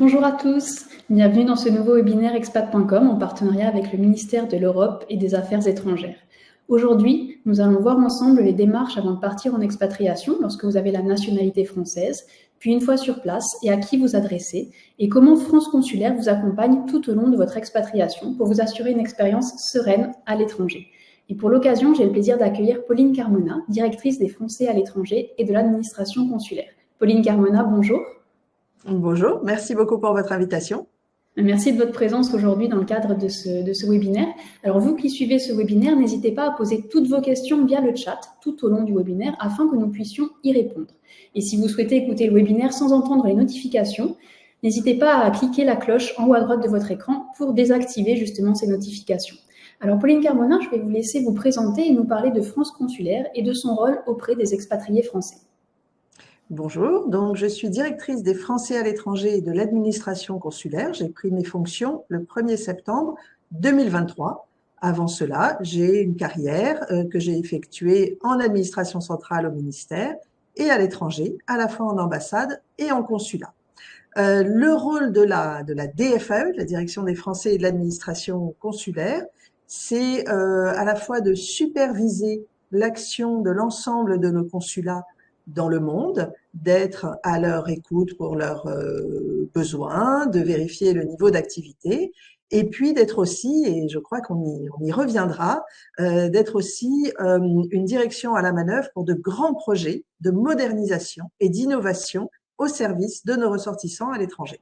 Bonjour à tous, bienvenue dans ce nouveau webinaire expat.com en partenariat avec le ministère de l'Europe et des Affaires étrangères. Aujourd'hui, nous allons voir ensemble les démarches avant de partir en expatriation lorsque vous avez la nationalité française, puis une fois sur place et à qui vous adresser, et comment France Consulaire vous accompagne tout au long de votre expatriation pour vous assurer une expérience sereine à l'étranger. Et pour l'occasion, j'ai le plaisir d'accueillir Pauline Carmona, directrice des Français à l'étranger et de l'administration consulaire. Pauline Carmona, bonjour. Bonjour, merci beaucoup pour votre invitation. Merci de votre présence aujourd'hui dans le cadre de ce webinaire. Alors vous qui suivez ce webinaire, n'hésitez pas à poser toutes vos questions via le chat tout au long du webinaire afin que nous puissions y répondre. Et si vous souhaitez écouter le webinaire sans entendre les notifications, n'hésitez pas à cliquer la cloche en haut à droite de votre écran pour désactiver justement ces notifications. Alors Pauline Carmona, je vais vous laisser vous présenter et nous parler de France Consulaire et de son rôle auprès des expatriés français. Bonjour, donc je suis directrice des Français à l'étranger et de l'administration consulaire. J'ai pris mes fonctions le 1er septembre 2023. Avant cela, j'ai une carrière que j'ai effectuée en administration centrale au ministère et à l'étranger, à la fois en ambassade et en consulat. Le rôle de la DFAE, la direction des Français et de l'administration consulaire, c'est à la fois de superviser l'action de l'ensemble de nos consulats dans le monde, d'être à leur écoute pour leurs besoins, de vérifier le niveau d'activité, et puis d'être aussi, et je crois qu'on y reviendra, d'être aussi une direction à la manœuvre pour de grands projets de modernisation et d'innovation au service de nos ressortissants à l'étranger.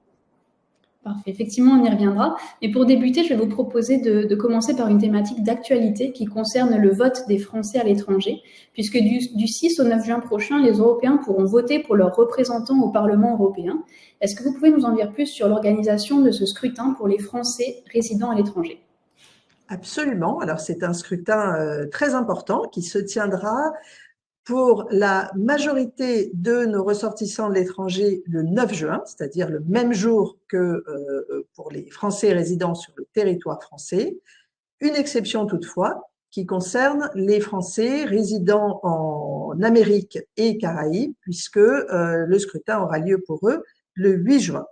Parfait, effectivement, on y reviendra. Mais pour débuter, je vais vous proposer de commencer par une thématique d'actualité qui concerne le vote des Français à l'étranger, puisque du 6 au 9 juin prochain, les Européens pourront voter pour leurs représentants au Parlement européen. Est-ce que vous pouvez nous en dire plus sur l'organisation de ce scrutin pour les Français résidant à l'étranger ? Absolument. Alors, c'est un scrutin très important qui se tiendra pour la majorité de nos ressortissants de l'étranger le 9 juin, c'est-à-dire le même jour que pour les Français résidant sur le territoire français. Une exception toutefois qui concerne les Français résidant en Amérique et Caraïbes, puisque le scrutin aura lieu pour eux le 8 juin.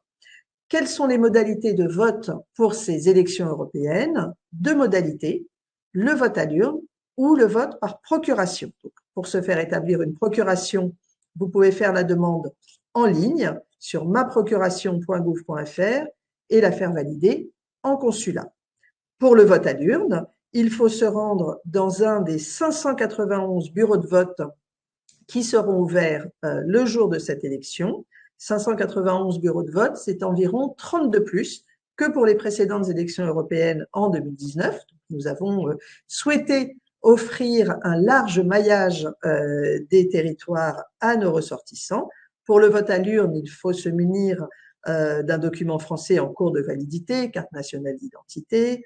Quelles sont les modalités de vote pour ces élections européennes? Deux modalités, le vote à l'urne ou le vote par procuration. Donc, pour se faire établir une procuration, vous pouvez faire la demande en ligne sur maprocuration.gouv.fr et la faire valider en consulat. Pour le vote à l'urne, il faut se rendre dans un des 591 bureaux de vote qui seront ouverts le jour de cette élection. 591 bureaux de vote, c'est environ 30 de plus que pour les précédentes élections européennes en 2019. Nous avons souhaité offrir un large maillage des territoires à nos ressortissants. Pour le vote à l'urne, il faut se munir d'un document français en cours de validité, carte nationale d'identité,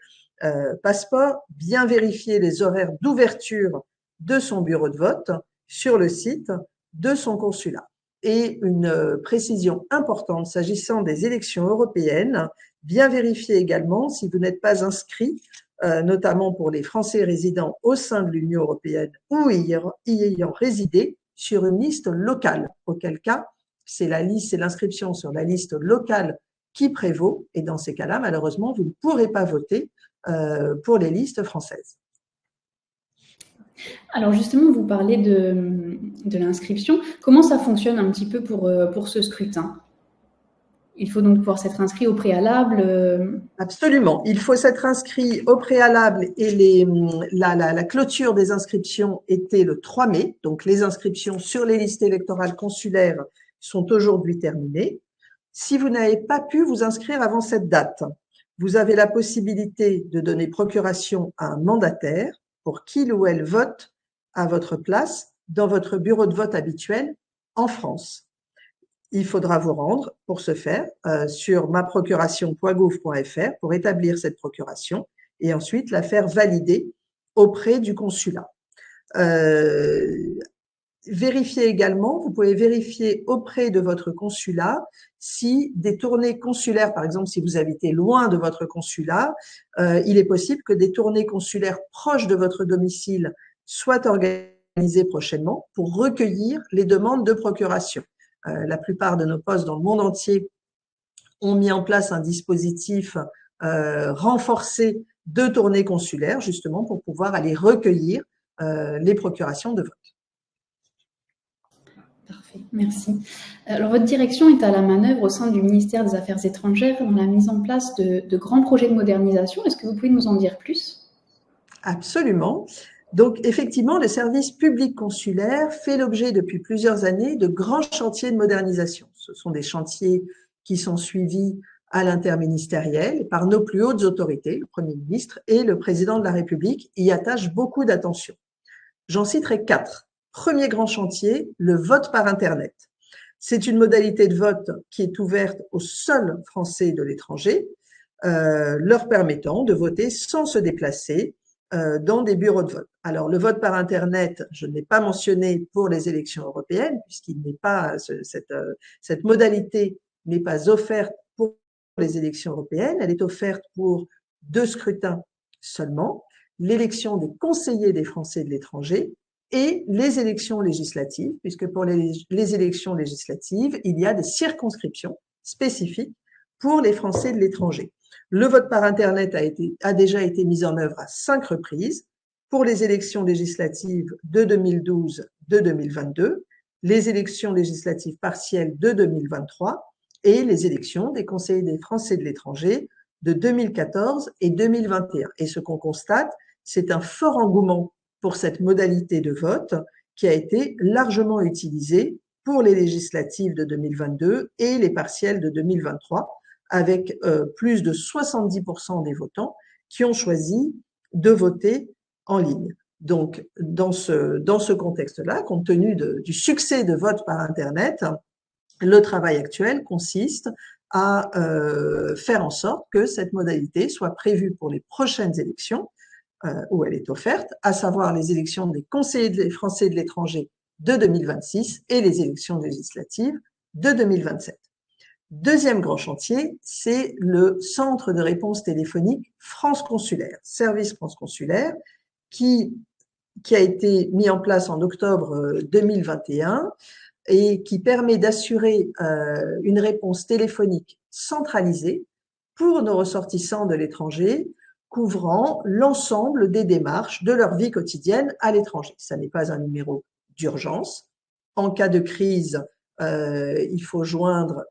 passeport, bien vérifier les horaires d'ouverture de son bureau de vote sur le site de son consulat. Et une précision importante s'agissant des élections européennes, bien vérifier également si vous n'êtes pas inscrit, notamment pour les Français résidant au sein de l'Union européenne ou y ayant résidé sur une liste locale, auquel cas c'est l'inscription sur la liste locale qui prévaut, et dans ces cas-là, malheureusement, vous ne pourrez pas voter pour les listes françaises. Alors justement, vous parlez de l'inscription. Comment ça fonctionne un petit peu pour ce scrutin ? Il faut donc pouvoir s'être inscrit au préalable. Absolument. Il faut s'être inscrit au préalable et la clôture des inscriptions était le 3 mai. Donc, les inscriptions sur les listes électorales consulaires sont aujourd'hui terminées. Si vous n'avez pas pu vous inscrire avant cette date, vous avez la possibilité de donner procuration à un mandataire pour qu'il ou elle vote à votre place dans votre bureau de vote habituel en France. Il faudra vous rendre pour ce faire sur maprocuration.gouv.fr pour établir cette procuration et ensuite la faire valider auprès du consulat. Vérifiez également, vous pouvez vérifier auprès de votre consulat si des tournées consulaires, par exemple si vous habitez loin de votre consulat, il est possible que des tournées consulaires proches de votre domicile soient organisées prochainement pour recueillir les demandes de procuration. La plupart de nos postes dans le monde entier ont mis en place un dispositif renforcé de tournées consulaires, justement pour pouvoir aller recueillir les procurations de vote. Parfait, merci. Alors, votre direction est à la manœuvre au sein du ministère des Affaires étrangères dans la mise en place de grands projets de modernisation. Est-ce que vous pouvez nous en dire plus? Absolument. Donc, effectivement, le service public consulaire fait l'objet depuis plusieurs années de grands chantiers de modernisation. Ce sont des chantiers qui sont suivis à l'interministériel par nos plus hautes autorités, le Premier ministre et le Président de la République y attachent beaucoup d'attention. J'en citerai 4. Premier grand chantier, le vote par Internet. C'est une modalité de vote qui est ouverte aux seuls Français de l'étranger, leur permettant de voter sans se déplacer dans des bureaux de vote. Alors, le vote par Internet, je ne l'ai pas mentionné pour les élections européennes, puisqu'il n'est pas cette modalité n'est pas offerte pour les élections européennes. Elle est offerte pour 2 scrutins seulement, l'élection des conseillers des Français de l'étranger et les élections législatives, puisque pour les élections législatives, il y a des circonscriptions spécifiques pour les Français de l'étranger. Le vote par Internet a déjà été mis en œuvre à 5 reprises pour les élections législatives de 2012, de 2022, les élections législatives partielles de 2023 et les élections des conseillers des Français de l'étranger de 2014 et 2021. Et ce qu'on constate, c'est un fort engouement pour cette modalité de vote qui a été largement utilisée pour les législatives de 2022 et les partielles de 2023, avec plus de 70% des votants qui ont choisi de voter en ligne. Donc, dans ce contexte-là, compte tenu du succès de vote par Internet, le travail actuel consiste à faire en sorte que cette modalité soit prévue pour les prochaines élections où elle est offerte, à savoir les élections des conseillers français de l'étranger de 2026 et les élections législatives de 2027. Deuxième grand chantier, c'est le centre de réponse téléphonique France Consulaire, service France Consulaire, qui a été mis en place en octobre 2021 et qui permet d'assurer une réponse téléphonique centralisée pour nos ressortissants de l'étranger, couvrant l'ensemble des démarches de leur vie quotidienne à l'étranger. Ça n'est pas un numéro d'urgence. En cas de crise, il faut joindre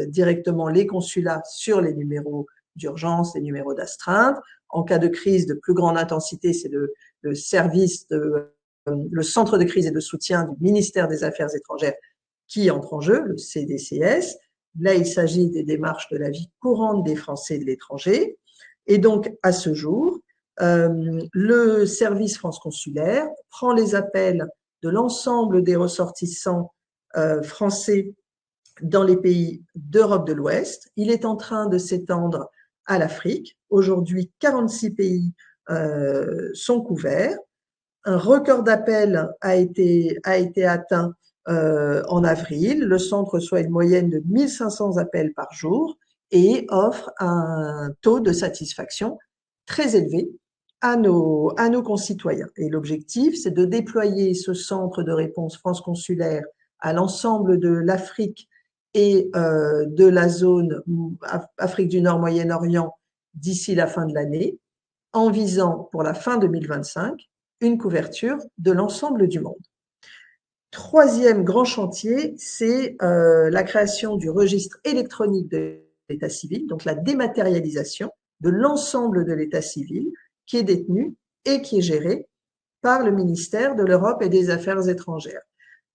directement les consulats sur les numéros d'urgence, les numéros d'astreinte. En cas de crise de plus grande intensité, c'est le service le centre de crise et de soutien du ministère des Affaires étrangères qui entre en jeu, le CDCS. Là, il s'agit des démarches de la vie courante des Français de l'étranger. Et donc, à ce jour, le service France Consulaire prend les appels de l'ensemble des ressortissants français dans les pays d'Europe de l'Ouest. Il est en train de s'étendre à l'Afrique. Aujourd'hui, 46 pays sont couverts. Un record d'appels a été atteint en avril. Le centre reçoit une moyenne de 1500 appels par jour et offre un taux de satisfaction très élevé à nos concitoyens. Et l'objectif, c'est de déployer ce centre de réponse France Consulaire à l'ensemble de l'Afrique et de la zone Afrique du Nord, Moyen-Orient d'ici la fin de l'année, en visant pour la fin 2025 une couverture de l'ensemble du monde. Troisième grand chantier, c'est la création du registre électronique de l'état civil, donc la dématérialisation de l'ensemble de l'état civil qui est détenu et qui est géré par le ministère de l'Europe et des Affaires étrangères.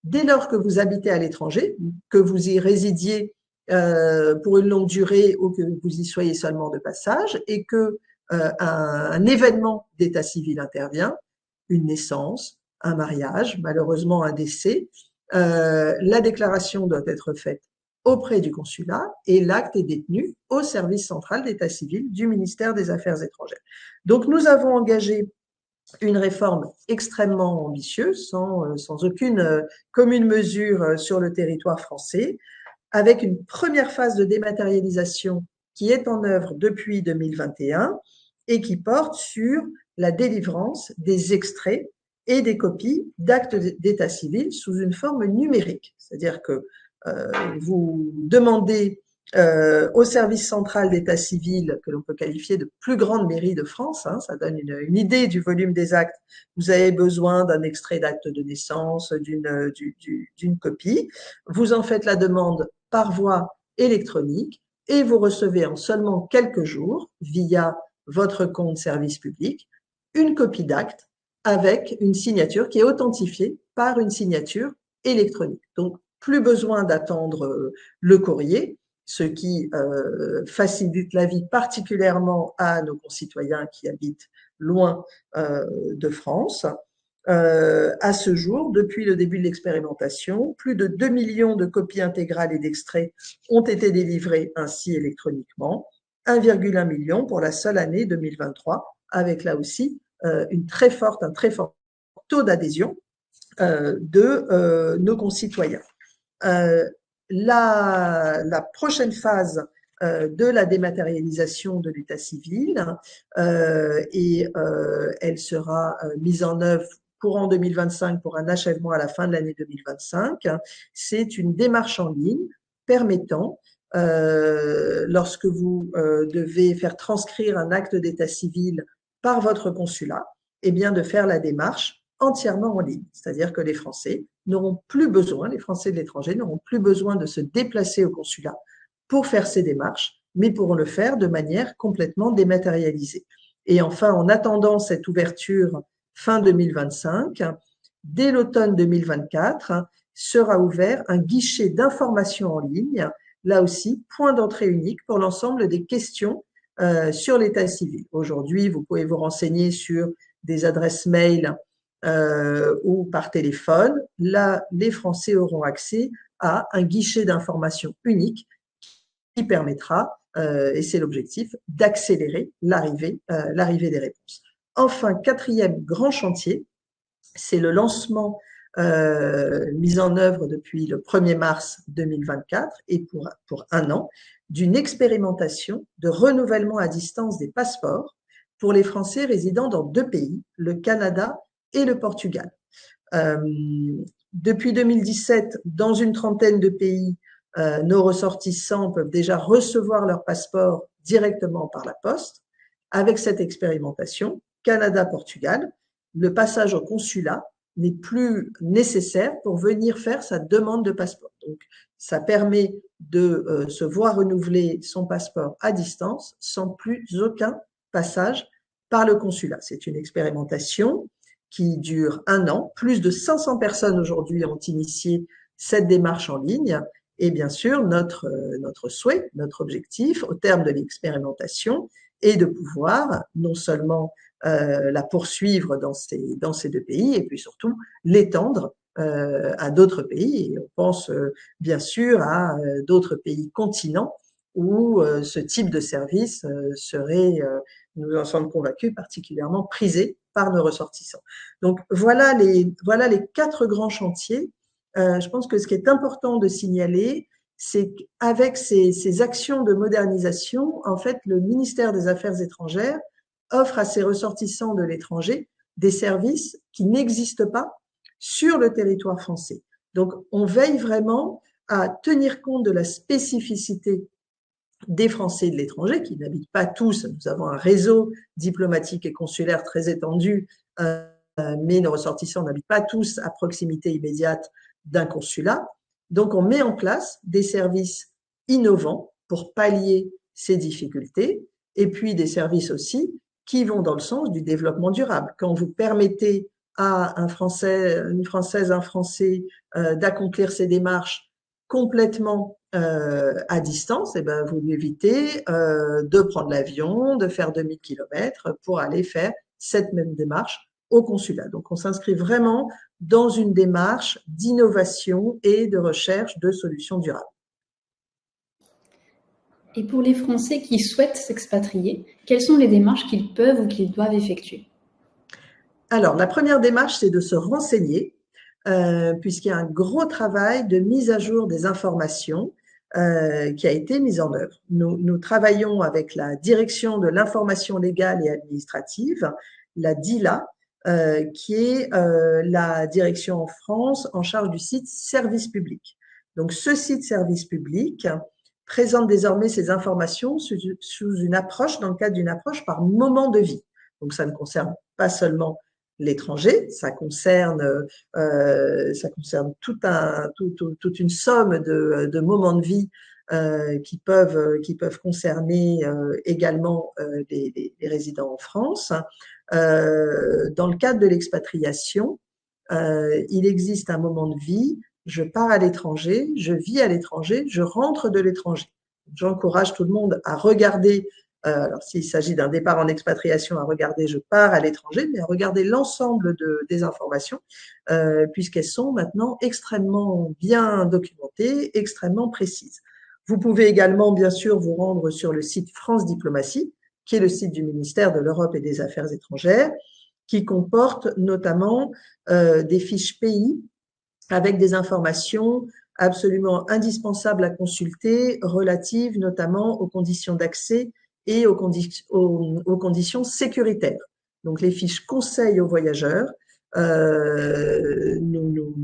Dès lors que vous habitez à l'étranger, que vous y résidiez pour une longue durée ou que vous y soyez seulement de passage et que un événement d'état civil intervient, une naissance, un mariage, malheureusement un décès, la déclaration doit être faite auprès du consulat et l'acte est détenu au service central d'état civil du ministère des Affaires étrangères. Donc, nous avons engagé une réforme extrêmement ambitieuse, sans aucune commune mesure sur le territoire français, avec une première phase de dématérialisation qui est en œuvre depuis 2021 et qui porte sur la délivrance des extraits et des copies d'actes d'état civil sous une forme numérique. C'est-à-dire que vous demandez au service central d'état civil, que l'on peut qualifier de plus grande mairie de France, hein, ça donne une idée du volume des actes. Vous avez besoin d'un extrait d'acte de naissance, d'une copie. Vous en faites la demande par voie électronique et vous recevez en seulement quelques jours, via votre compte service public, une copie d'acte avec une signature qui est authentifiée par une signature électronique. Donc, plus besoin d'attendre le courrier, ce qui facilite la vie particulièrement à nos concitoyens qui habitent loin de France. À ce jour, depuis le début de l'expérimentation, plus de 2 millions de copies intégrales et d'extraits ont été délivrés ainsi électroniquement, 1,1 million pour la seule année 2023, avec là aussi un très fort taux d'adhésion de nos concitoyens. La prochaine phase de la dématérialisation de l'état civil elle sera mise en œuvre courant 2025 pour un achèvement à la fin de l'année 2025. C'est une démarche en ligne permettant, lorsque vous devez faire transcrire un acte d'état civil par votre consulat, eh bien de faire la démarche entièrement en ligne. C'est-à-dire que les Français n'auront plus besoin, les Français de l'étranger n'auront plus besoin de se déplacer au consulat pour faire ces démarches, mais pourront le faire de manière complètement dématérialisée. Et enfin, en attendant cette ouverture fin 2025, dès l'automne 2024, sera ouvert un guichet d'information en ligne, là aussi, point d'entrée unique pour l'ensemble des questions sur l'état civil. Aujourd'hui, vous pouvez vous renseigner sur des adresses mail ou par téléphone. Là, les Français auront accès à un guichet d'information unique qui permettra, et c'est l'objectif, d'accélérer l'arrivée des réponses. Enfin, quatrième grand chantier, c'est le lancement mis en œuvre depuis le 1er mars 2024 et pour un an, d'une expérimentation de renouvellement à distance des passeports pour les Français résidant dans 2 pays, le Canada et le Portugal. Depuis 2017, dans une trentaine de pays, nos ressortissants peuvent déjà recevoir leur passeport directement par la poste. Avec cette expérimentation, Canada-Portugal, le passage au consulat n'est plus nécessaire pour venir faire sa demande de passeport. Donc, ça permet de se voir renouveler son passeport à distance sans plus aucun passage par le consulat. C'est une expérimentation qui dure un an. Plus de 500 personnes aujourd'hui ont initié cette démarche en ligne. Et bien sûr, notre souhait, notre objectif au terme de l'expérimentation est de pouvoir non seulement la poursuivre dans ces 2 pays et puis surtout l'étendre à d'autres pays. Et on pense bien sûr à d'autres pays continents où ce type de service serait, nous en sommes convaincus, particulièrement prisé par nos ressortissants. Donc voilà les 4 grands chantiers. Je pense que ce qui est important de signaler, c'est qu'avec ces actions de modernisation, en fait, le ministère des Affaires étrangères offre à ses ressortissants de l'étranger des services qui n'existent pas sur le territoire français. Donc, on veille vraiment à tenir compte de la spécificité des Français de l'étranger, qui n'habitent pas tous. Nous avons un réseau diplomatique et consulaire très étendu, mais nos ressortissants n'habitent pas tous à proximité immédiate d'un consulat. Donc, on met en place des services innovants pour pallier ces difficultés, et puis des services aussi qui vont dans le sens du développement durable. Quand vous permettez à un Français, une Française, un Français d'accomplir ces démarches complètement à distance, et ben vous lui évitez de prendre l'avion, de faire 2000 km pour aller faire cette même démarche au consulat. Donc, on s'inscrit vraiment dans une démarche d'innovation et de recherche de solutions durables. Et pour les Français qui souhaitent s'expatrier, quelles sont les démarches qu'ils peuvent ou qu'ils doivent effectuer? Alors, la première démarche, c'est de se renseigner, puisqu'il y a un gros travail de mise à jour des informations qui a été mise en œuvre. Nous travaillons avec la Direction de l'information légale et administrative, la DILA, qui est la direction en France en charge du site service public. Donc, ce site service public présente désormais ces informations sous une approche, dans le cadre d'une approche par moment de vie. Donc, ça ne concerne pas seulement l'étranger, ça concerne toute une somme de moments de vie qui peuvent concerner également les résidents en France. Dans le cadre de l'expatriation, il existe un moment de vie, je pars à l'étranger, je vis à l'étranger, je rentre de l'étranger. J'encourage tout le monde à regarder, alors s'il s'agit d'un départ en expatriation, à regarder je pars à l'étranger, mais à regarder l'ensemble des informations, puisqu'elles sont maintenant extrêmement bien documentées, extrêmement précises. Vous pouvez également, bien sûr, vous rendre sur le site France Diplomatie, qui est le site du ministère de l'Europe et des Affaires étrangères, qui comporte notamment des fiches pays avec des informations absolument indispensables à consulter, relatives notamment aux conditions d'accès et aux conditions sécuritaires. Donc les fiches conseils aux voyageurs, nous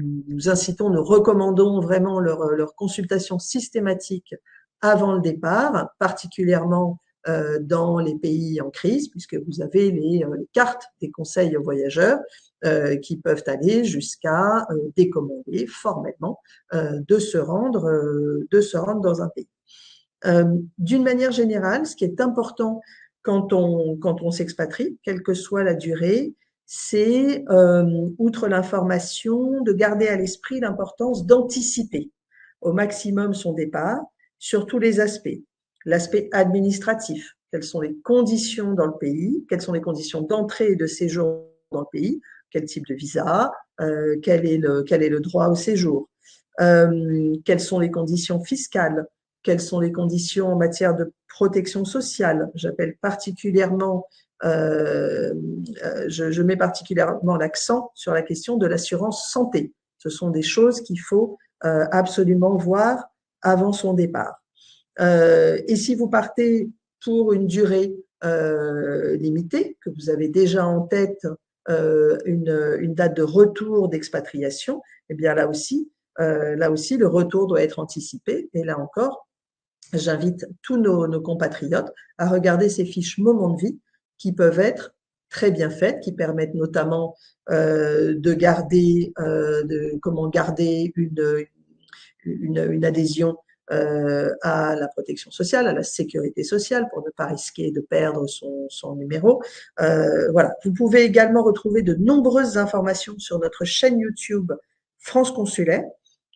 incitons, nous recommandons vraiment leur consultation systématique avant le départ, particulièrement dans les pays en crise, puisque vous avez les cartes des conseils aux voyageurs qui peuvent aller jusqu'à décommander formellement de se rendre dans un pays. D'une manière générale, ce qui est important quand on s'expatrie, quelle que soit la durée, c'est, outre l'information, de garder à l'esprit l'importance d'anticiper au maximum son départ sur tous les aspects. L'aspect administratif, quelles sont les conditions dans le pays, quelles sont les conditions d'entrée et de séjour dans le pays, quel type de visa, quel est le droit au séjour, quelles sont les conditions fiscales, quelles sont les conditions en matière de protection sociale. J'appelle particulièrement, je mets particulièrement l'accent sur la question de l'assurance santé. Ce sont des choses qu'il faut absolument voir avant son départ. Et si vous partez pour une durée limitée, que vous avez déjà en tête une date de retour d'expatriation, eh bien là aussi, le retour doit être anticipé. Et là encore, j'invite tous nos compatriotes à regarder ces fiches moments de vie qui peuvent être très bien faites, qui permettent notamment de garder une adhésion à la protection sociale, à la sécurité sociale, pour ne pas risquer de perdre son numéro. Voilà. Vous pouvez également retrouver de nombreuses informations sur notre chaîne YouTube France Consulaire,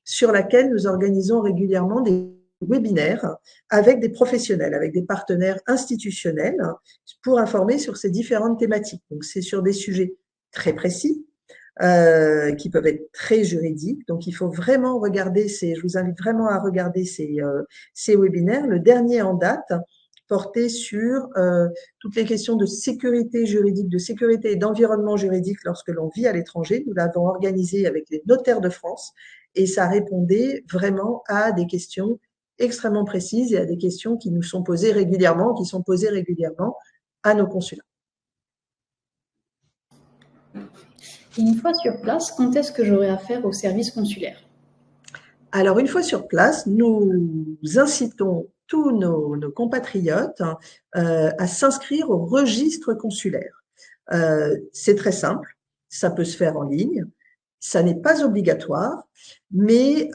sur laquelle nous organisons régulièrement des webinaires avec des professionnels, avec des partenaires institutionnels pour informer sur ces différentes thématiques. Donc, c'est sur des sujets très précis, qui peuvent être très juridiques. Donc, il faut vraiment regarder je vous invite vraiment à regarder ces webinaires. Le dernier en date portait sur toutes les questions de sécurité juridique, de sécurité et d'environnement juridique lorsque l'on vit à l'étranger. Nous l'avons organisé avec les notaires de France et ça répondait vraiment à des questions extrêmement précises et à des questions qui nous sont posées régulièrement, qui sont posées régulièrement à nos consulats. Et une fois sur place, quand est-ce que j'aurai affaire au service consulaire? Alors, une fois sur place, nous incitons tous nos compatriotes à s'inscrire au registre consulaire. C'est très simple, ça peut se faire en ligne, ça n'est pas obligatoire, mais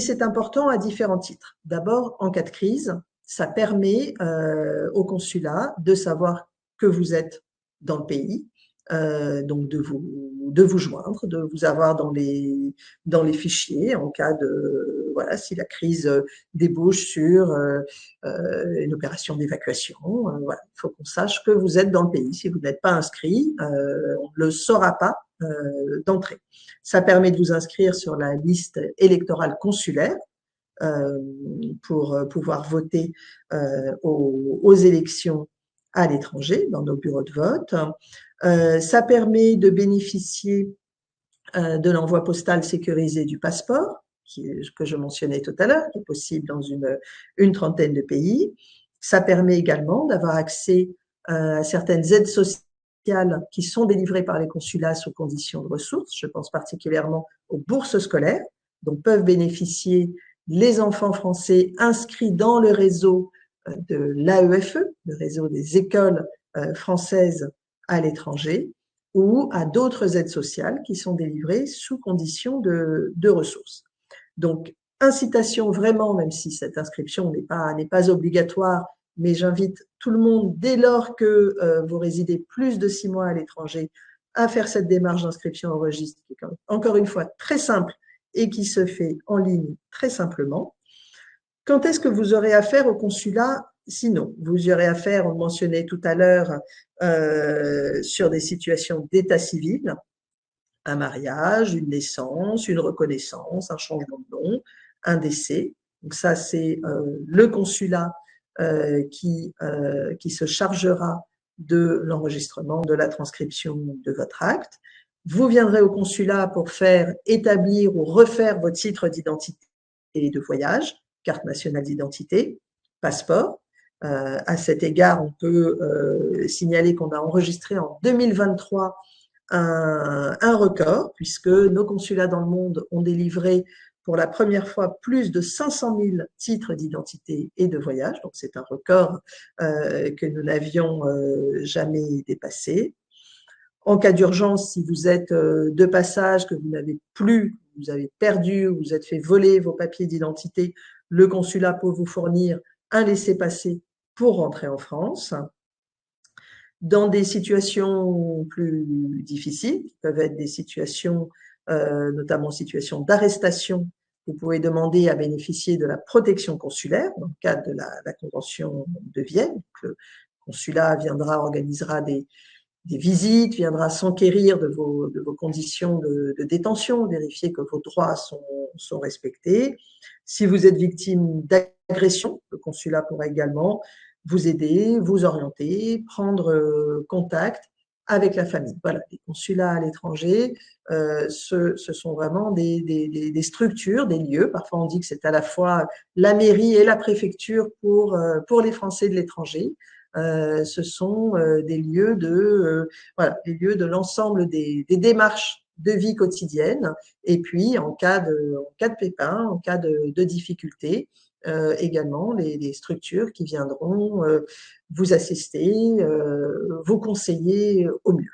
c'est important à différents titres. D'abord, en cas de crise, ça permet au consulat de savoir que vous êtes dans le pays, donc de vous joindre, de vous avoir dans les fichiers en cas de si la crise débouche sur une opération d'évacuation. Voilà, il faut qu'on sache que vous êtes dans le pays. Si vous n'êtes pas inscrit, on ne le saura pas d'entrée. Ça permet de vous inscrire sur la liste électorale consulaire pour pouvoir voter aux élections à l'étranger, dans nos bureaux de vote. Ça permet de bénéficier de l'envoi postal sécurisé du passeport, que je mentionnais tout à l'heure, qui est possible dans une trentaine de pays. Ça permet également d'avoir accès à certaines aides sociales qui sont délivrées par les consulats sous conditions de ressources. Je pense particulièrement aux bourses scolaires, dont peuvent bénéficier les enfants français inscrits dans le réseau de l'AEFE, le réseau des écoles françaises à l'étranger, ou à d'autres aides sociales qui sont délivrées sous condition de ressources. Donc, incitation vraiment, même si cette inscription n'est pas obligatoire, mais j'invite tout le monde, dès lors que vous résidez plus de 6 mois à l'étranger, à faire cette démarche d'inscription au registre, qui est encore une fois très simple et qui se fait en ligne très simplement. Quand est-ce que vous aurez affaire au consulat? Sinon, vous y aurez affaire, on le mentionnait tout à l'heure, sur des situations d'état civil, un mariage, une naissance, une reconnaissance, un changement de nom, un décès. Donc ça, c'est le consulat qui se chargera de l'enregistrement, de la transcription de votre acte. Vous viendrez au consulat pour faire établir ou refaire votre titre d'identité et de voyage, carte nationale d'identité, passeport. À cet égard, on peut signaler qu'on a enregistré en 2023 un record, puisque nos consulats dans le monde ont délivré pour la première fois plus de 500 000 titres d'identité et de voyage. Donc, c'est un record que nous n'avions jamais dépassé. En cas d'urgence, si vous êtes de passage, que vous n'avez plus, vous avez perdu, vous êtes fait voler vos papiers d'identité, le consulat peut vous fournir un laissez-passer pour rentrer en France. Dans des situations plus difficiles, qui peuvent être des situations, notamment situations d'arrestation, vous pouvez demander à bénéficier de la protection consulaire dans le cadre de la Convention de Vienne. Donc, le consulat organisera des visites, viendra s'enquérir de vos conditions de détention, vérifier que vos droits sont respectés. Si vous êtes victime d'agression, le consulat pourra également vous aider, vous orienter, prendre contact avec la famille. Voilà, les consulats à l'étranger, ce sont vraiment des structures, des lieux. Parfois, on dit que c'est à la fois la mairie et la préfecture pour les Français de l'étranger. Ce sont des lieux des lieux de l'ensemble des démarches de vie quotidienne. Et puis, en cas de pépin, en cas de difficulté, également les structures qui viendront vous assister, vous conseiller au mieux.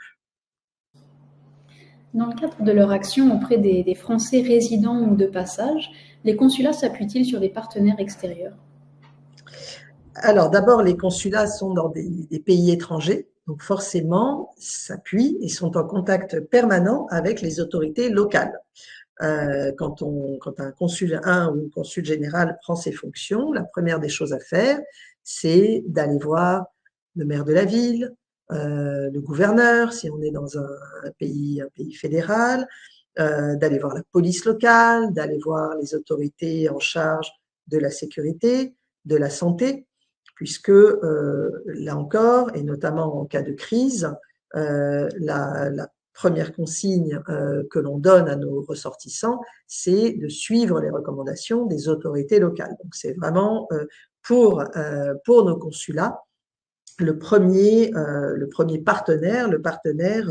Dans le cadre de leur action auprès des Français résidents ou de passage, les consulats s'appuient-ils sur des partenaires extérieurs? Alors, d'abord, les consulats sont dans des pays étrangers, donc forcément s'appuient et sont en contact permanent avec les autorités locales. Quand un consul ou une consul générale prend ses fonctions, la première des choses à faire, c'est d'aller voir le maire de la ville, le gouverneur, si on est dans un pays fédéral, d'aller voir la police locale, d'aller voir les autorités en charge de la sécurité, de la santé, puisque là encore, et notamment en cas de crise, la première consigne que l'on donne à nos ressortissants, c'est de suivre les recommandations des autorités locales. Donc c'est vraiment pour nos consulats le premier partenaire, le partenaire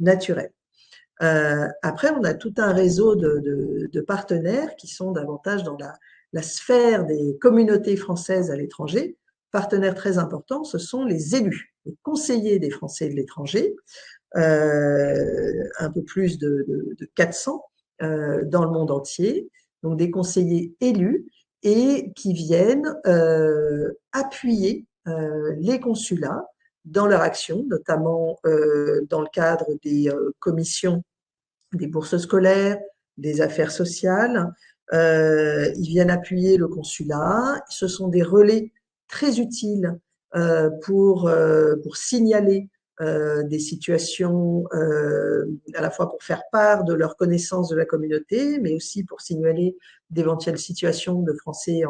naturel. Après, on a tout un réseau de partenaires qui sont davantage dans la sphère des communautés françaises à l'étranger. Partenaires très importants, ce sont les élus, les conseillers des Français de l'étranger, un peu plus de 400 dans le monde entier, donc des conseillers élus et qui viennent appuyer les consulats dans leur action, notamment dans le cadre des commissions des bourses scolaires, des affaires sociales. Ils viennent appuyer le consulat. Ce sont des relais très utiles pour signaler des situations, à la fois pour faire part de leur connaissance de la communauté, mais aussi pour signaler d'éventuelles situations de Français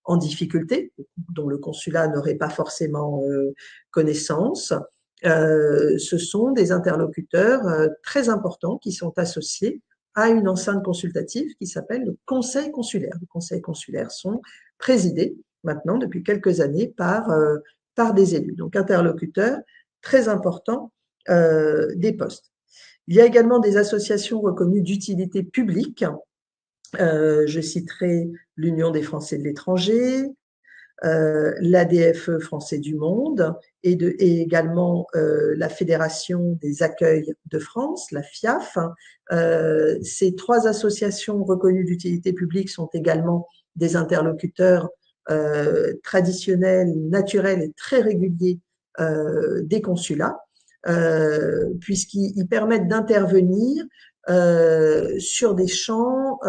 en difficulté, dont le consulat n'aurait pas forcément connaissance. Ce sont des interlocuteurs très importants qui sont associés à une enceinte consultative qui s'appelle le Conseil consulaire. Les conseils consulaires sont présidés maintenant depuis quelques années par des élus, donc interlocuteurs très importants des postes. Il y a également des associations reconnues d'utilité publique Je citerai l'Union des Français de l'étranger, l'ADFE Français du Monde et également la Fédération des accueils de France, la FIAF. Ces 3 associations reconnues d'utilité publique sont également des interlocuteurs traditionnels, naturels et très réguliers des consulats, puisqu'ils permettent d'intervenir sur des champs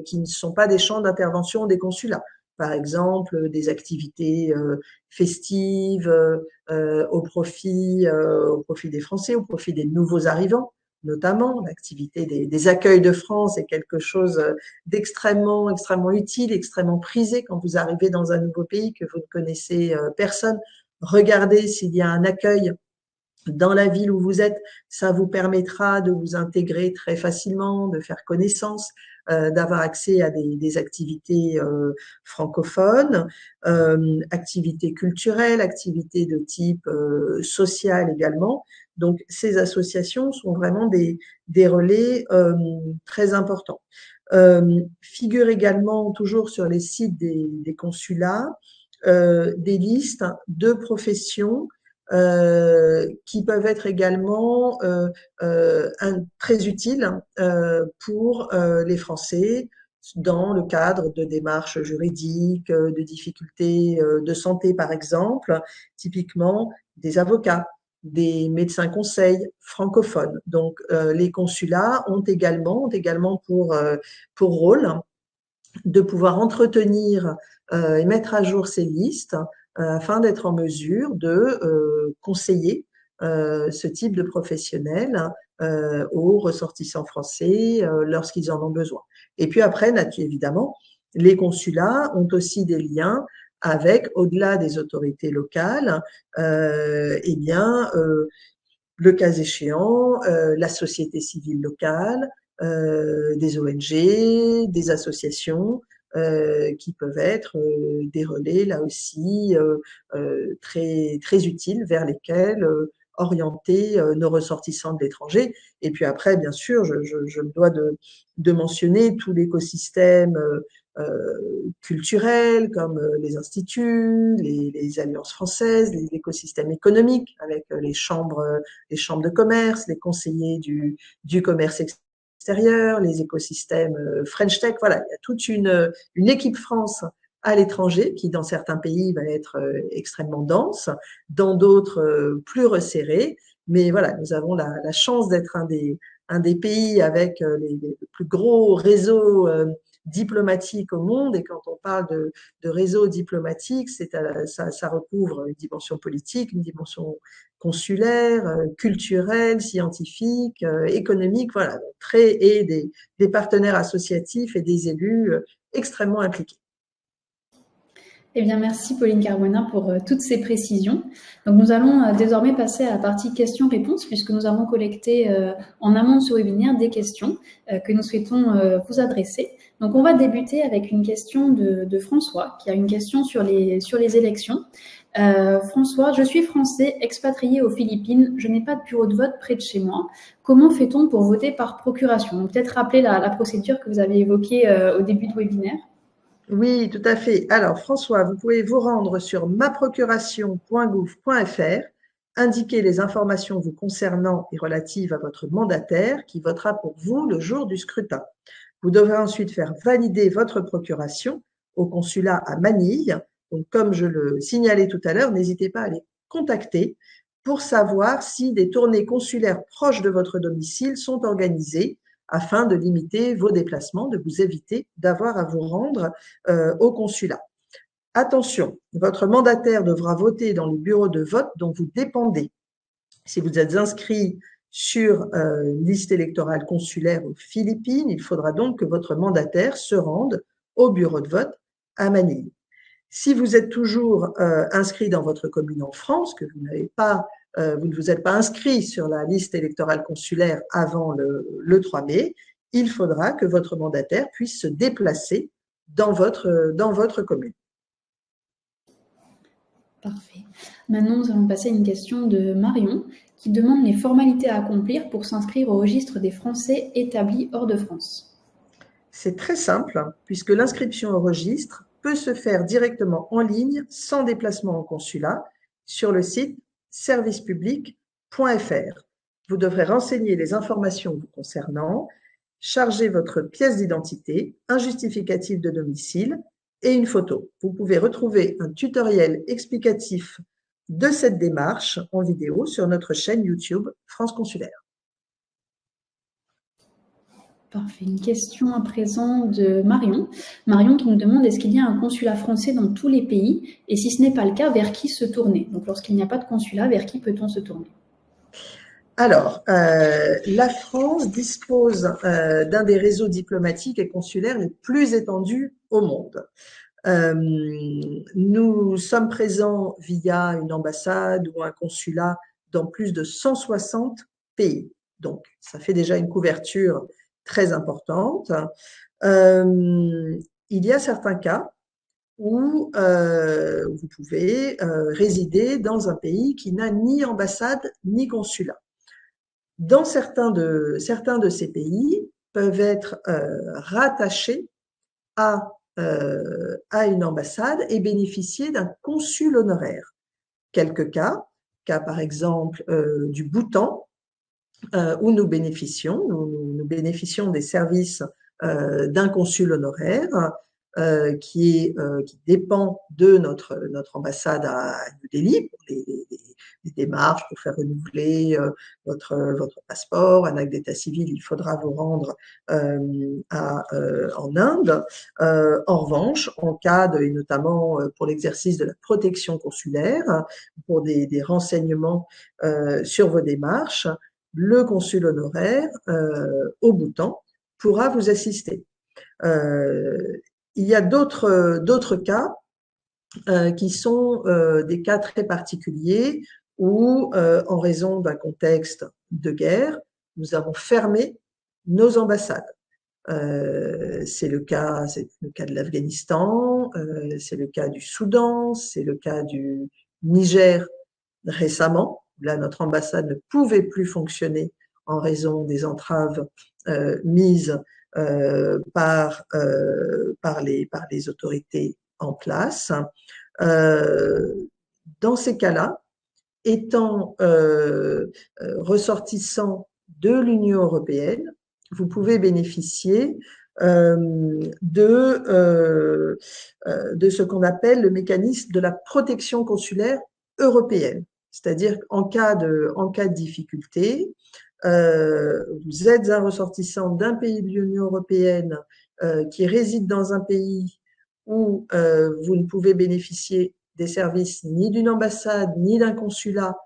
qui ne sont pas des champs d'intervention des consulats. Par exemple, des activités festives au profit des Français, au profit des nouveaux arrivants, notamment. L'activité des accueils de France est quelque chose d'extrêmement utile, extrêmement prisé quand vous arrivez dans un nouveau pays que vous ne connaissez personne. Regardez s'il y a un accueil dans la ville où vous êtes, ça vous permettra de vous intégrer très facilement, de faire connaissance, d'avoir accès à des activités francophones, activités culturelles, activités de type social également. Donc, ces associations sont vraiment des relais très importants. Figure également toujours sur les sites des consulats des listes de professions qui peuvent être également très utiles pour les Français dans le cadre de démarches juridiques, de difficultés de santé par exemple, typiquement des avocats, des médecins conseils francophones. Donc les consulats ont également pour rôle de pouvoir entretenir et mettre à jour ces listes afin d'être en mesure de conseiller ce type de professionnels aux ressortissants français lorsqu'ils en ont besoin. Et puis après, évidemment, les consulats ont aussi des liens avec, au-delà des autorités locales, eh bien, le cas échéant, la société civile locale, des ONG, des associations qui peuvent être des relais là aussi très utiles vers lesquels orienter nos ressortissants de l'étranger. Et puis après, bien sûr, je me dois de mentionner tout l'écosystème culturels comme les instituts, les alliances françaises, l'écosystème économique avec les chambres de commerce, les conseillers du commerce extérieur, les écosystèmes French Tech. Voilà, il y a toute une équipe France à l'étranger qui, dans certains pays, va être extrêmement dense, dans d'autres plus resserrée. Mais voilà, nous avons la chance d'être un des pays avec les plus gros réseaux diplomatique au monde. Et quand on parle de réseau diplomatique, ça recouvre une dimension politique, une dimension consulaire, culturelle, scientifique, économique, voilà, et des partenaires associatifs et des élus extrêmement impliqués. Eh bien, merci Pauline Carbonnin pour toutes ces précisions. Donc, nous allons désormais passer à la partie questions-réponses puisque nous avons collecté en amont de ce webinaire des questions que nous souhaitons vous adresser. Donc, on va débuter avec une question de François qui a une question sur les élections. François, je suis français, expatrié aux Philippines, je n'ai pas de bureau de vote près de chez moi. Comment fait-on pour voter par procuration? Peut-être rappeler la procédure que vous avez évoquée au début du webinaire. Oui, tout à fait. Alors, François, vous pouvez vous rendre sur maprocuration.gouv.fr, indiquer les informations vous concernant et relatives à votre mandataire qui votera pour vous le jour du scrutin. Vous devrez ensuite faire valider votre procuration au consulat à Manille. Donc, comme je le signalais tout à l'heure, n'hésitez pas à les contacter pour savoir si des tournées consulaires proches de votre domicile sont organisées afin de limiter vos déplacements, de vous éviter d'avoir à vous rendre au consulat. Attention, votre mandataire devra voter dans le bureau de vote dont vous dépendez. Si vous êtes inscrit sur une liste électorale consulaire aux Philippines, il faudra donc que votre mandataire se rende au bureau de vote à Manille. Si vous êtes toujours inscrit dans votre commune en France, que vous ne vous êtes pas inscrit sur la liste électorale consulaire avant le 3 mai, il faudra que votre mandataire puisse se déplacer dans votre commune. Parfait. Maintenant, nous allons passer à une question de Marion qui demande les formalités à accomplir pour s'inscrire au registre des Français établis hors de France. C'est très simple, puisque l'inscription au registre peut se faire directement en ligne, sans déplacement au consulat, sur le site servicepublic.fr. Vous devrez renseigner les informations vous concernant, charger votre pièce d'identité, un justificatif de domicile et une photo. Vous pouvez retrouver un tutoriel explicatif de cette démarche en vidéo sur notre chaîne YouTube France Consulaire. Parfait. Une question à présent de Marion. Marion qui nous demande est-ce qu'il y a un consulat français dans tous les pays et si ce n'est pas le cas, vers qui se tourner? Donc lorsqu'il n'y a pas de consulat, vers qui peut-on se tourner? Alors, la France dispose d'un des réseaux diplomatiques et consulaires les plus étendus au monde. Nous sommes présents via une ambassade ou un consulat dans plus de 160 pays. Donc, ça fait déjà une couverture très importante. Il y a certains cas où vous pouvez résider dans un pays qui n'a ni ambassade ni consulat. Dans certains de ces pays peuvent être rattachés à une ambassade et bénéficier d'un consul honoraire. Quelques cas par exemple du Bhoutan, où nous bénéficions des services d'un consul honoraire qui dépend de notre ambassade à New Delhi pour les démarches pour faire renouveler votre passeport, un acte d'état civil, il faudra vous rendre en Inde. En revanche, en cas et notamment pour l'exercice de la protection consulaire, pour des renseignements sur vos démarches, le consul honoraire au Bhoutan pourra vous assister. Il y a d'autres cas qui sont des cas très particuliers où, en raison d'un contexte de guerre, nous avons fermé nos ambassades. C'est le cas de l'Afghanistan, c'est le cas du Soudan, c'est le cas du Niger récemment. Là, notre ambassade ne pouvait plus fonctionner en raison des entraves mises par les autorités en place. Dans ces cas-là, étant ressortissant de l'Union européenne, vous pouvez bénéficier de ce qu'on appelle le mécanisme de la protection consulaire européenne. C'est-à-dire qu'en cas de difficulté, vous êtes un ressortissant d'un pays de l'Union européenne qui réside dans un pays où vous ne pouvez bénéficier des services ni d'une ambassade, ni d'un consulat,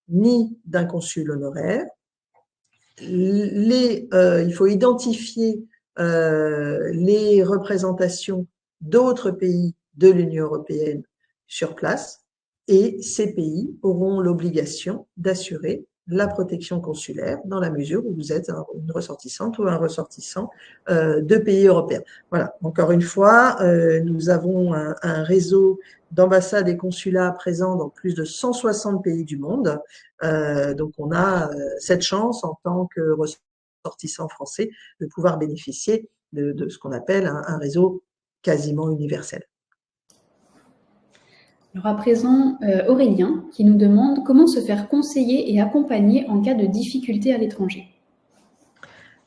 ni d'un consul honoraire. Il faut identifier les représentations d'autres pays de l'Union européenne sur place et ces pays auront l'obligation d'assurer la protection consulaire dans la mesure où vous êtes une ressortissante ou un ressortissant de pays européens. Voilà, encore une fois, nous avons un réseau d'ambassades et consulats présents dans plus de 160 pays du monde. Donc, on a cette chance en tant que ressortissant français de pouvoir bénéficier de ce qu'on appelle un réseau quasiment universel. Alors à présent, Aurélien qui nous demande comment se faire conseiller et accompagner en cas de difficulté à l'étranger.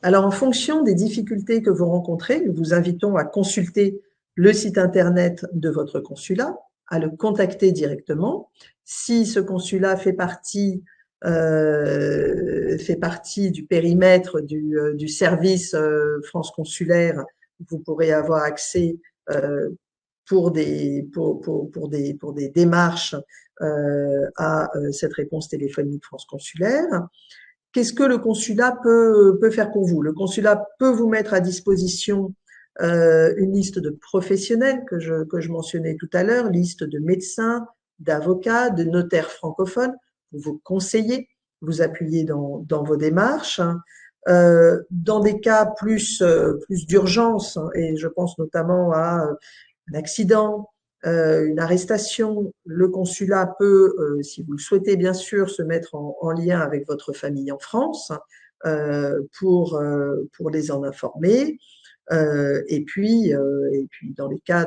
Alors, en fonction des difficultés que vous rencontrez, nous vous invitons à consulter le site internet de votre consulat, à le contacter directement. Si ce consulat fait partie du périmètre du service France Consulaire, vous pourrez avoir accès pour des démarches à cette réponse téléphonique France Consulaire. Qu'est-ce que le consulat peut faire pour vous? Le consulat peut vous mettre à disposition une liste de professionnels que je mentionnais tout à l'heure, liste de médecins, d'avocats, de notaires francophones pour vous conseiller, vous appuyer dans vos démarches. Dans des cas plus d'urgence, et je pense notamment à un accident, une arrestation, le consulat peut, si vous le souhaitez bien sûr, se mettre en lien avec votre famille en France pour les en informer. Et puis dans les cas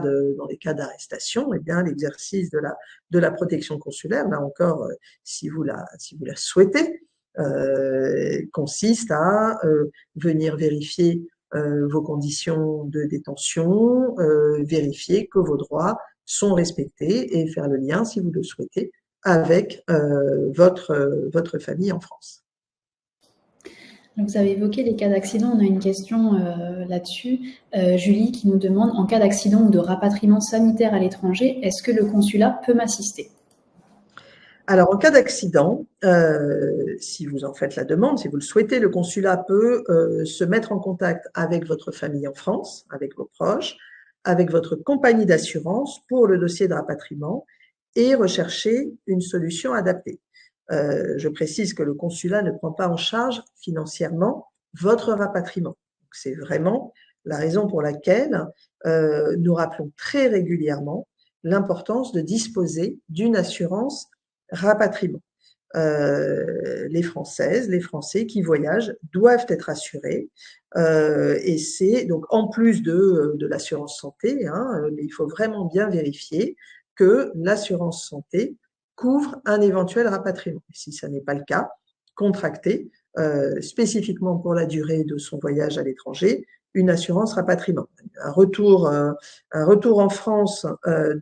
d'arrestation, eh bien l'exercice de la protection consulaire, là encore, si vous la souhaitez, consiste à venir vérifier vos conditions de détention, vérifier que vos droits sont respectés et faire le lien, si vous le souhaitez, avec votre famille en France. Donc, vous avez évoqué les cas d'accident. On a une question là-dessus. Julie qui nous demande, en cas d'accident ou de rapatriement sanitaire à l'étranger, est-ce que le consulat peut m'assister? Alors, en cas d'accident, si vous en faites la demande, si vous le souhaitez, le consulat peut se mettre en contact avec votre famille en France, avec vos proches, avec votre compagnie d'assurance pour le dossier de rapatriement et rechercher une solution adaptée. Je précise que le consulat ne prend pas en charge financièrement votre rapatriement. C'est vraiment la raison pour laquelle nous rappelons très régulièrement l'importance de disposer d'une assurance rapatriement. Les Françaises, les Français qui voyagent doivent être assurés. Et c'est donc en plus de l'assurance santé, hein, mais il faut vraiment bien vérifier que l'assurance santé couvre un éventuel rapatriement. Et si ça n'est pas le cas, contracter spécifiquement pour la durée de son voyage à l'étranger une assurance rapatriement. Un retour en France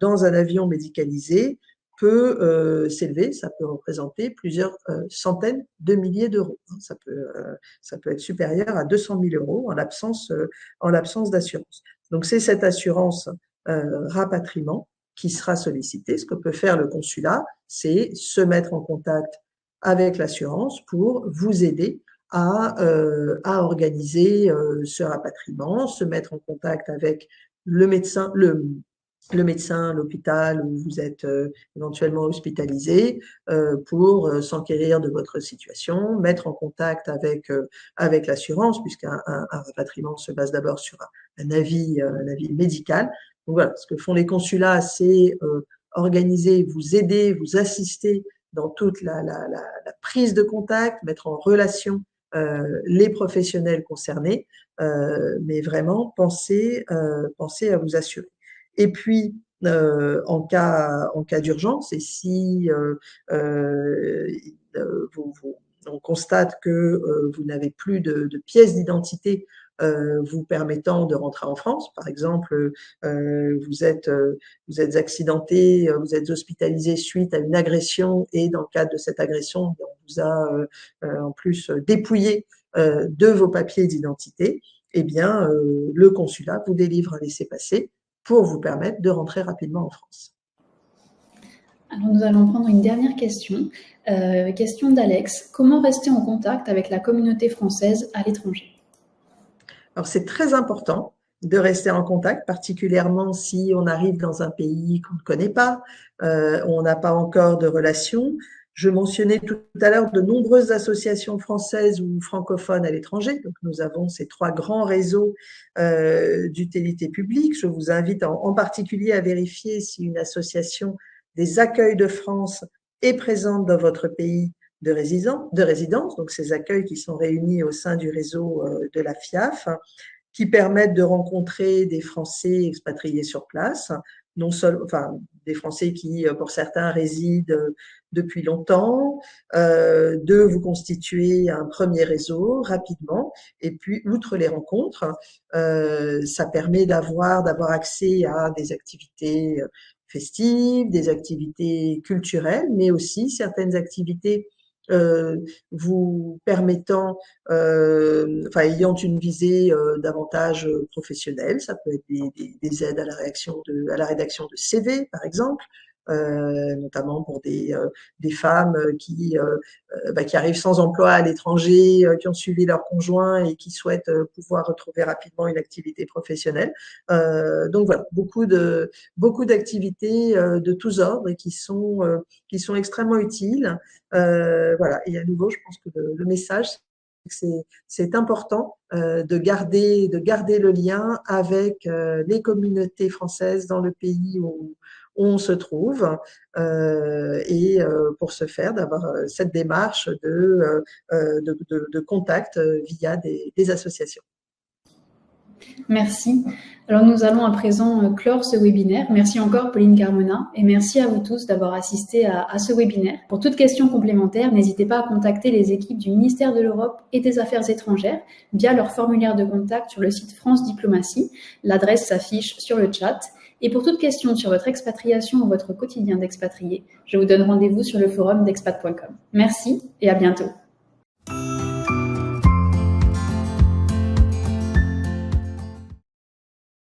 dans un avion médicalisé peut s'élever, ça peut représenter plusieurs centaines de milliers d'euros. Ça peut être supérieur à 200 000 euros en l'absence d'assurance. Donc c'est cette assurance rapatriement qui sera sollicitée. Ce que peut faire le consulat, c'est se mettre en contact avec l'assurance pour vous aider à organiser ce rapatriement, se mettre en contact avec le médecin, l'hôpital où vous êtes éventuellement hospitalisé pour s'enquérir de votre situation, mettre en contact avec l'assurance, puisqu'un rapatriement se base d'abord sur un avis médical. Donc voilà, ce que font les consulats, c'est organiser, vous aider, vous assister dans toute la prise de contact, mettre en relation les professionnels concernés, mais vraiment pensez à vous assurer. Et puis, en cas d'urgence, et si on constate que vous n'avez plus de pièces d'identité vous permettant de rentrer en France, par exemple, vous êtes accidenté, vous êtes hospitalisé suite à une agression, et dans le cadre de cette agression, on vous a en plus dépouillé de vos papiers d'identité, eh bien, le consulat vous délivre un laissez-passer pour vous permettre de rentrer rapidement en France. Alors, nous allons prendre une dernière question. Question d'Alex. Comment rester en contact avec la communauté française à l'étranger? Alors, c'est très important de rester en contact, particulièrement si on arrive dans un pays qu'on ne connaît pas, on n'a pas encore de relations. Je mentionnais tout à l'heure de nombreuses associations françaises ou francophones à l'étranger. Donc, nous avons ces 3 grands réseaux d'utilité publique. Je vous invite en particulier à vérifier si une association des accueils de France est présente dans votre pays de résidence. Donc, ces accueils qui sont réunis au sein du réseau de la FIAF, qui permettent de rencontrer des Français expatriés sur place, non seulement, enfin, des Français qui, pour certains, résident depuis longtemps, de vous constituer un premier réseau rapidement. Et puis, outre les rencontres, ça permet d'avoir accès à des activités festives, des activités culturelles, mais aussi certaines activités vous permettant, ayant une visée davantage professionnelle. Ça peut être des aides à la rédaction de CV, par exemple, notamment pour des femmes qui arrivent sans emploi à l'étranger, qui ont suivi leur conjoint et qui souhaitent pouvoir retrouver rapidement une activité professionnelle. Donc voilà, beaucoup d'activités de tous ordres et qui sont extrêmement utiles. Voilà. Et à nouveau, je pense que le message, c'est important de garder le lien avec les communautés françaises dans le pays où on se trouve, et pour ce faire, d'avoir cette démarche de contact via des associations. Merci. Alors nous allons à présent clore ce webinaire. Merci encore Pauline Carmona et merci à vous tous d'avoir assisté à ce webinaire. Pour toute question complémentaire, n'hésitez pas à contacter les équipes du ministère de l'Europe et des Affaires étrangères via leur formulaire de contact sur le site France Diplomatie. L'adresse s'affiche sur le chat. Et pour toute question sur votre expatriation ou votre quotidien d'expatrié, je vous donne rendez-vous sur le forum d'expat.com. Merci et à bientôt.